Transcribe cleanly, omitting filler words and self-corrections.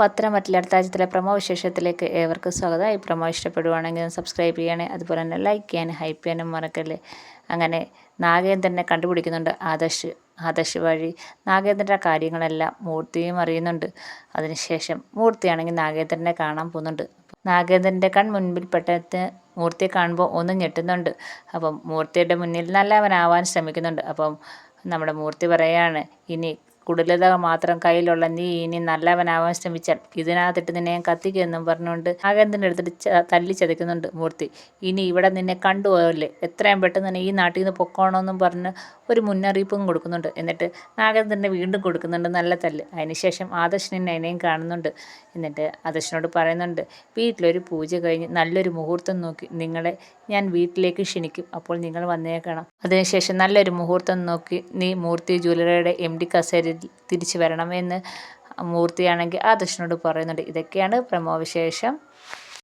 പത്തനംതിട്ട അടുത്ത ആഴ്ചയിലെ പ്രമോ വിശേഷത്തിലേക്ക് ഏവർക്കും സ്വാഗതം. ഈ പ്രമോ ഇഷ്ടപ്പെടുവാണെങ്കിൽ സബ്സ്ക്രൈബ് ചെയ്യണേ, അതുപോലെ തന്നെ ലൈക്ക് ചെയ്യാനും ഹൈപ്പ് ചെയ്യാനും മറക്കല്ലേ. അങ്ങനെ നാഗേന്ദ്രനെ കണ്ടുപിടിക്കുന്നുണ്ട് ആദർശ് വഴി നാഗേന്ദ്രൻ്റെ കാര്യങ്ങളെല്ലാം മൂർത്തിയും അറിയുന്നുണ്ട്. അതിനുശേഷം മൂർത്തിയാണെങ്കിൽ നാഗേന്ദ്രനെ കാണാൻ പോകുന്നുണ്ട്. നാഗേന്ദ്രൻ്റെ കൺമുൻപിൽ പെട്ടെന്ന് മൂർത്തിയെ കാണുമ്പോൾ ഒന്ന് ഞെട്ടുന്നുണ്ട്. അപ്പം മൂർത്തിയുടെ മുന്നിൽ നല്ലവനാവാൻ ശ്രമിക്കുന്നുണ്ട്. അപ്പം നമ്മുടെ മൂർത്തി പറയാണ്, ഇനി കുടിലത മാത്രം കയ്യിലുള്ള നീ ഇനി നല്ലവനാവാൻ ശ്രമിച്ചാൽ ഇതിനകത്തിട്ട് നിന്നെ ഞാൻ കത്തിക്കുമെന്നും പറഞ്ഞുകൊണ്ട് നാഗേന്ദ്രൻ്റെ എടുത്തിട്ട് തല്ലി ചതയ്ക്കുന്നുണ്ട് മൂർത്തി. ഇനി ഇവിടെ നിന്നെ കണ്ടുപോകല്ലേ, എത്രയും പെട്ടെന്ന് തന്നെ ഈ നാട്ടിൽ നിന്ന് പൊക്കോണമെന്നും പറഞ്ഞ് ഒരു മുന്നറിയിപ്പും കൊടുക്കുന്നുണ്ട്. എന്നിട്ട് നാഗേന്ദ്രനെ വീണ്ടും കൊടുക്കുന്നുണ്ട് നല്ല തല്ല്. അതിനുശേഷം ആദർശിനെ അതിനെയും കാണുന്നുണ്ട്. എന്നിട്ട് ആദർശിനോട് പറയുന്നുണ്ട്, വീട്ടിലൊരു പൂജ കഴിഞ്ഞ് നല്ലൊരു മുഹൂർത്തം നോക്കി നിങ്ങളെ ഞാൻ വീട്ടിലേക്ക് ക്ഷണിക്കും, അപ്പോൾ നിങ്ങൾ വന്നേക്കണം. അതിനുശേഷം നല്ലൊരു മുഹൂർത്തം നോക്കി നീ മൂർത്തി ജ്വല്ലറിയുടെ MD കസേരയിൽ തിരിച്ചു വരണം എന്ന് മൂർത്തിയാണെങ്കിൽ ആദർശിനോട് പറയുന്നുണ്ട്. ഇതൊക്കെയാണ് പ്രമോ വിശേഷം.